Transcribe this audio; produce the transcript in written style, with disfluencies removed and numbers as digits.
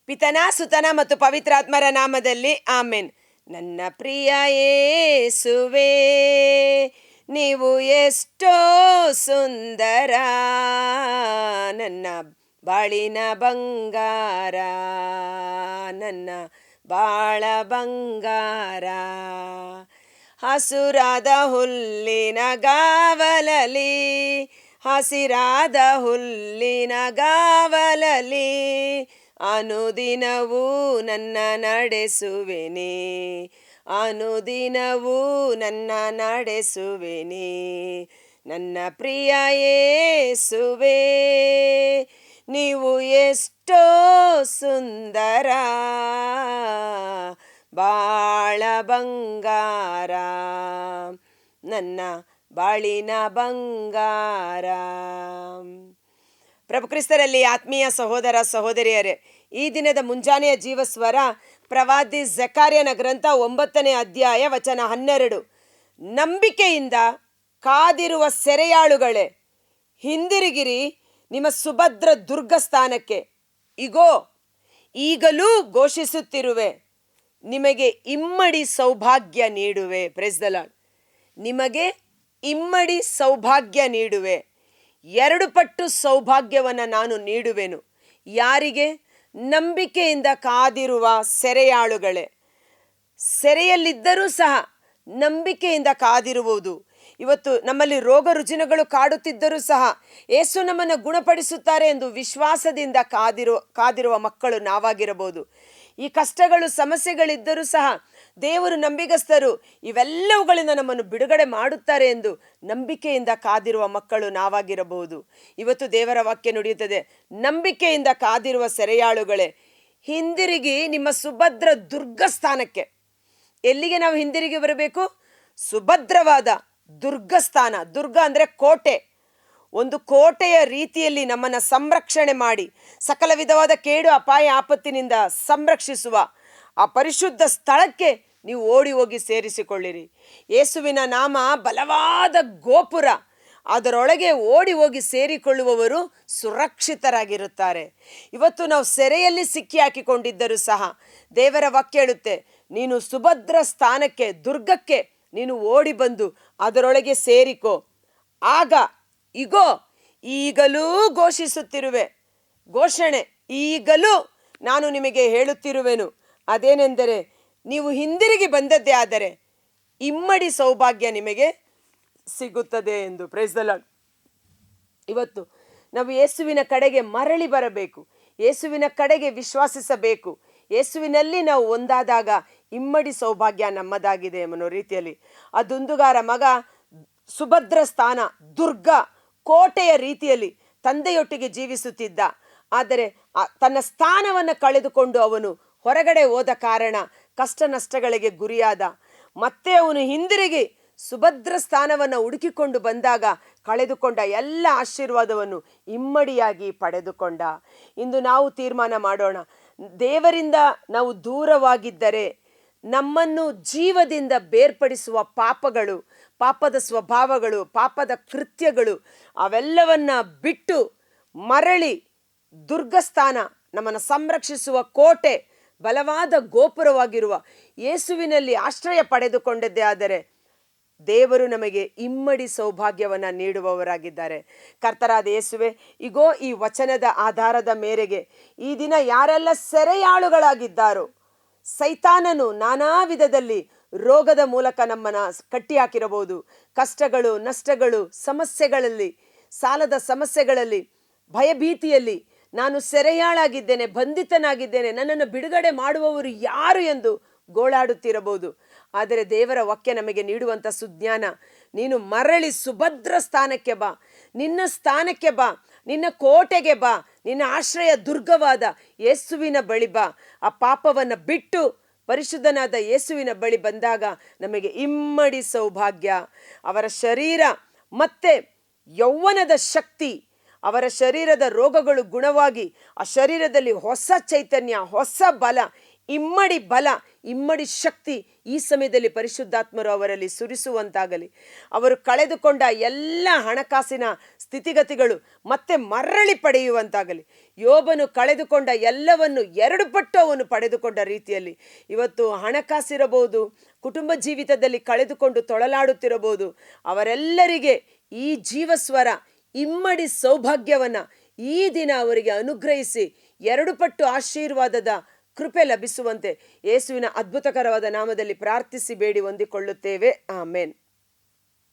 ಪಿತನ ಸುತನ ಮತ್ತು ಪವಿತ್ರಾತ್ಮರ ನಾಮದಲ್ಲಿ ಆಮೆನ್. ನನ್ನ ಪ್ರಿಯ ಯೇಸುವೇ, ನೀವು ಎಷ್ಟೋ ಸುಂದರ, ನನ್ನ ಬಾಳಿನ ಬಂಗಾರ, ನನ್ನ ಬಾಳ ಬಂಗಾರ. ಹಸುರಾದ ಹುಲ್ಲಿನ ಗಾವಲಲಿ, ಹಸಿರಾದ ಹುಲ್ಲಿನ ಗಾವಲಲಿ, ಅನುದಿನವೂ ನನ್ನ ನಡೆಸುವೆನೆ, ಅನುದಿನವೂ ನನ್ನ ನಡೆಸುವೆನೆ. ನನ್ನ ಪ್ರಿಯ ಯೇಸುವೇ, ನೀವು ಎಷ್ಟೋ ಸುಂದರ, ಬಾಳ ಬಂಗಾರ, ನನ್ನ ಬಾಳಿನ ಬಂಗಾರ. ಪ್ರಭು ಕ್ರಿಸ್ತರಲ್ಲಿ ಆತ್ಮೀಯ ಸಹೋದರ ಸಹೋದರಿಯರೇ, ಈ ದಿನದ ಮುಂಜಾನೆಯ ಜೀವಸ್ವರ ಪ್ರವಾದಿ ಜಕರ್ಯನ ಗ್ರಂಥ 9ನೇ ಅಧ್ಯಾಯ ವಚನ 12. ನಂಬಿಕೆಯಿಂದ ಕಾದಿರುವ ಸೆರೆಯಾಳುಗಳೇ, ಹಿಂದಿರುಗಿರಿ ನಿಮ್ಮ ಸುಭದ್ರ ದುರ್ಗ ಸ್ಥಾನಕ್ಕೆ. ಇಗೋ, ಈಗಲೂ ಘೋಷಿಸುತ್ತಿರುವೆ, ನಿಮಗೆ ಇಮ್ಮಡಿ ಸೌಭಾಗ್ಯ ನೀಡುವೆ. Praise the lord. ನಿಮಗೆ ಇಮ್ಮಡಿ ಸೌಭಾಗ್ಯ ನೀಡುವೆ, 2 ಪಟ್ಟು ಸೌಭಾಗ್ಯವನ್ನು ನಾನು ನೀಡುವೆನು. ಯಾರಿಗೆ? ನಂಬಿಕೆಯಿಂದ ಕಾದಿರುವ ಸೆರೆಯಾಳುಗಳೇ. ಸೆರೆಯಲ್ಲಿದ್ದರೂ ಸಹ ನಂಬಿಕೆಯಿಂದ ಕಾದಿರುವುದು. ಇವತ್ತು ನಮ್ಮಲ್ಲಿ ರೋಗ ರುಜಿನಗಳು ಕಾಡುತ್ತಿದ್ದರೂ ಸಹ ಯೇಸು ನಮ್ಮನ್ನು ಗುಣಪಡಿಸುತ್ತಾರೆ ಎಂದು ವಿಶ್ವಾಸದಿಂದ ಕಾದಿರುವ ಮಕ್ಕಳು ನಾವಾಗಿರಬಹುದು. ಈ ಕಷ್ಟಗಳು ಸಮಸ್ಯೆಗಳಿದ್ದರೂ ಸಹ ದೇವರು ನಂಬಿಗಸ್ತರು, ಇವೆಲ್ಲವುಗಳಿಂದ ನಮ್ಮನ್ನು ಬಿಡುಗಡೆ ಮಾಡುತ್ತಾರೆ ಎಂದು ನಂಬಿಕೆಯಿಂದ ಕಾದಿರುವ ಮಕ್ಕಳು ನಾವಾಗಿರಬಹುದು. ಇವತ್ತು ದೇವರ ವಾಕ್ಯ ನುಡಿಯುತ್ತದೆ, ನಂಬಿಕೆಯಿಂದ ಕಾದಿರುವ ಸೆರೆಯಾಳುಗಳೇ, ಹಿಂದಿರುಗಿ ನಿಮ್ಮ ಸುಭದ್ರ ದುರ್ಗ ಸ್ಥಾನಕ್ಕೆ. ಎಲ್ಲಿಗೆ ನಾವು ಹಿಂದಿರುಗಿ ಬರಬೇಕು? ಸುಭದ್ರವಾದ ದುರ್ಗಸ್ಥಾನ. ದುರ್ಗ ಅಂದರೆ ಕೋಟೆ. ಒಂದು ಕೋಟೆಯ ರೀತಿಯಲ್ಲಿ ನಮ್ಮನ್ನು ಸಂರಕ್ಷಣೆ ಮಾಡಿ ಸಕಲ ವಿಧವಾದ ಕೇಡು ಅಪಾಯ ಆಪತ್ತಿನಿಂದ ಸಂರಕ್ಷಿಸುವ ಆ ಪರಿಶುದ್ಧ ಸ್ಥಳಕ್ಕೆ ನೀವು ಓಡಿ ಹೋಗಿ ಸೇರಿಸಿಕೊಳ್ಳಿರಿ. ಯೇಸುವಿನ ನಾಮ ಬಲವಾದ ಗೋಪುರ, ಅದರೊಳಗೆ ಓಡಿ ಹೋಗಿ ಸೇರಿಕೊಳ್ಳುವವರು ಸುರಕ್ಷಿತರಾಗಿರುತ್ತಾರೆ. ಇವತ್ತು ನಾವು ಸೆರೆಯಲ್ಲಿ ಸಿಕ್ಕಿ ಹಾಕಿಕೊಂಡಿದ್ದರೂ ಸಹ ದೇವರ ವಾಕ್ಯ ಹೇಳುತ್ತೆ, ನೀನು ಸುಭದ್ರ ಸ್ಥಾನಕ್ಕೆ, ದುರ್ಗಕ್ಕೆ ನೀನು ಓಡಿ ಬಂದು ಅದರೊಳಗೆ ಸೇರಿಕೋ. ಆಗ ಇಗೋ, ಈಗಲೂ ಘೋಷಿಸುತ್ತಿರುವೆ, ಘೋಷಣೆ ಈಗಲೂ ನಾನು ನಿಮಗೆ ಹೇಳುತ್ತಿರುವೆನು. ಅದೇನೆಂದರೆ, ನೀವು ಹಿಂದಿರುಗಿ ಬಂದದ್ದೇ ಆದರೆ ಇಮ್ಮಡಿ ಸೌಭಾಗ್ಯ ನಿಮಗೆ ಸಿಗುತ್ತದೆ ಎಂದು. Praise the lord. ಇವತ್ತು ನಾವು ಯೇಸುವಿನ ಕಡೆಗೆ ಮರಳಿ ಬರಬೇಕು, ಯೇಸುವಿನ ಕಡೆಗೆ ವಿಶ್ವಾಸಿಸಬೇಕು. ಯೇಸುವಿನಲ್ಲಿ ನಾವು ಒಂದಾದಾಗ ಇಮ್ಮಡಿ ಸೌಭಾಗ್ಯ ನಮ್ಮದಾಗಿದೆ ಅನ್ನೋ ರೀತಿಯಲ್ಲಿ ಆ ದುಂದುಗಾರ ಮಗ ಸುಭದ್ರ ಸ್ಥಾನ, ದುರ್ಗ, ಕೋಟೆಯ ರೀತಿಯಲ್ಲಿ ತಂದೆಯೊಟ್ಟಿಗೆ ಜೀವಿಸುತ್ತಿದ್ದ. ಆದರೆ ತನ್ನ ಸ್ಥಾನವನ್ನು ಕಳೆದುಕೊಂಡು ಅವನು ಹೊರಗಡೆ ಹೋದ ಕಾರಣ ಕಷ್ಟ ನಷ್ಟಗಳಿಗೆ ಗುರಿಯಾದ. ಮತ್ತೆ ಅವನು ಹಿಂದಿರುಗಿ ಸುಭದ್ರ ಸ್ಥಾನವನ್ನು ಹುಡುಕಿಕೊಂಡು ಬಂದಾಗ ಕಳೆದುಕೊಂಡ ಎಲ್ಲ ಆಶೀರ್ವಾದವನ್ನು ಇಮ್ಮಡಿಯಾಗಿ ಪಡೆದುಕೊಂಡ. ಇಂದು ನಾವು ತೀರ್ಮಾನ ಮಾಡೋಣ, ದೇವರಿಂದ ನಾವು ದೂರವಾಗಿದ್ದರೆ ನಮ್ಮನ್ನು ಜೀವದಿಂದ ಬೇರ್ಪಡಿಸುವ ಪಾಪಗಳು, ಪಾಪದ ಸ್ವಭಾವಗಳು, ಪಾಪದ ಕೃತ್ಯಗಳು ಅವೆಲ್ಲವನ್ನ ಬಿಟ್ಟು ಮರಳಿ ದುರ್ಗಸ್ಥಾನ, ನಮ್ಮನ್ನು ಸಂರಕ್ಷಿಸುವ ಕೋಟೆ, ಬಲವಾದ ಗೋಪುರವಾಗಿರುವ ಯೇಸುವಿನಲ್ಲಿ ಆಶ್ರಯ ಪಡೆದುಕೊಂಡದ್ದೇ ಆದರೆ ದೇವರು ನಮಗೆ ಇಮ್ಮಡಿ ಸೌಭಾಗ್ಯವನ್ನು ನೀಡುವವರಾಗಿದ್ದಾರೆ. ಕರ್ತರಾದ ಯೇಸುವೆ, ಇಗೋ ಈ ವಚನದ ಆಧಾರದ ಮೇರೆಗೆ ಈ ದಿನ ಯಾರೆಲ್ಲ ಸೆರೆಯಾಳುಗಳಾಗಿದ್ದಾರೋ, ಸೈತಾನನು ನಾನಾ ವಿಧದಲ್ಲಿ ರೋಗದ ಮೂಲಕ ನಮ್ಮನ್ನು ಕಟ್ಟಿ ಹಾಕಿರಬಹುದು, ಕಷ್ಟಗಳು, ನಷ್ಟಗಳು, ಸಮಸ್ಯೆಗಳಲ್ಲಿ, ಸಾಲದ ಸಮಸ್ಯೆಗಳಲ್ಲಿ, ಭಯಭೀತಿಯಲ್ಲಿ ನಾನು ಸೆರೆಯಾಳಾಗಿದ್ದೇನೆ, ಬಂಧಿತನಾಗಿದ್ದೇನೆ, ನನ್ನನ್ನು ಬಿಡುಗಡೆ ಮಾಡುವವರು ಯಾರು ಎಂದು ಗೋಳಾಡುತ್ತಿರಬಹುದು. ಆದರೆ ದೇವರ ವಾಕ್ಯ ನಮಗೆ ನೀಡುವಂಥ ಸುಜ್ಞಾನ, ನೀನು ಮರಳಿ ಸುಭದ್ರ ಸ್ಥಾನಕ್ಕೆ ಬಾ, ನಿನ್ನ ಸ್ಥಾನಕ್ಕೆ ಬಾ, ನಿನ್ನ ಕೋಟೆಗೆ ಬಾ, ನಿನ್ನ ಆಶ್ರಯ ದುರ್ಗವಾದ ಯೇಸುವಿನ ಬಳಿ ಬಾ. ಆ ಪಾಪವನ್ನು ಬಿಟ್ಟು ಪರಿಶುದ್ಧನಾದ ಯೇಸುವಿನ ಬಳಿ ಬಂದಾಗ ನಮಗೆ ಇಮ್ಮಡಿ ಸೌಭಾಗ್ಯ. ಅವರ ಶರೀರ ಮತ್ತೆ ಯೌವನದ ಶಕ್ತಿ, ಅವರ ಶರೀರದ ರೋಗಗಳು ಗುಣವಾಗಿ ಆ ಶರೀರದಲ್ಲಿ ಹೊಸ ಚೈತನ್ಯ, ಹೊಸ ಬಲ, ಇಮ್ಮಡಿ ಬಲ, ಇಮ್ಮಡಿ ಶಕ್ತಿ ಈ ಸಮಯದಲ್ಲಿ ಪರಿಶುದ್ಧಾತ್ಮರು ಅವರಲ್ಲಿ ಸುರಿಸುವಂತಾಗಲಿ. ಅವರು ಕಳೆದುಕೊಂಡ ಎಲ್ಲ ಹಣಕಾಸಿನ ಸ್ಥಿತಿಗತಿಗಳು ಮತ್ತೆ ಮರಳಿ ಪಡೆಯುವಂತಾಗಲಿ. ಯೋಬನು ಕಳೆದುಕೊಂಡ ಎಲ್ಲವನ್ನು 2 ಪಟ್ಟು ಅವನು ಪಡೆದುಕೊಂಡ ರೀತಿಯಲ್ಲಿ ಇವತ್ತು ಹಣಕಾಸಿರಬಹುದು, ಕುಟುಂಬ ಜೀವಿತದಲ್ಲಿ ಕಳೆದುಕೊಂಡು ತೊಳಲಾಡುತ್ತಿರಬಹುದು. ಅವರೆಲ್ಲರಿಗೆ ಈ ಜೀವಸ್ವರ ಇಮ್ಮಡಿ ಸೌಭಾಗ್ಯವನ್ನ ಈ ದಿನ ಅವರಿಗೆ ಅನುಗ್ರಹಿಸಿ 2 ಪಟ್ಟು ಆಶೀರ್ವಾದದ ಕೃಪೆ ಲಭಿಸುವಂತೆ ಯೇಸುವಿನ ಅದ್ಭುತಕರವಾದ ನಾಮದಲ್ಲಿ ಪ್ರಾರ್ಥಿಸಿ ಬೇಡಿ ಹೊಂದಿಕೊಳ್ಳುತ್ತೇವೆ. ಆಮೇನ್.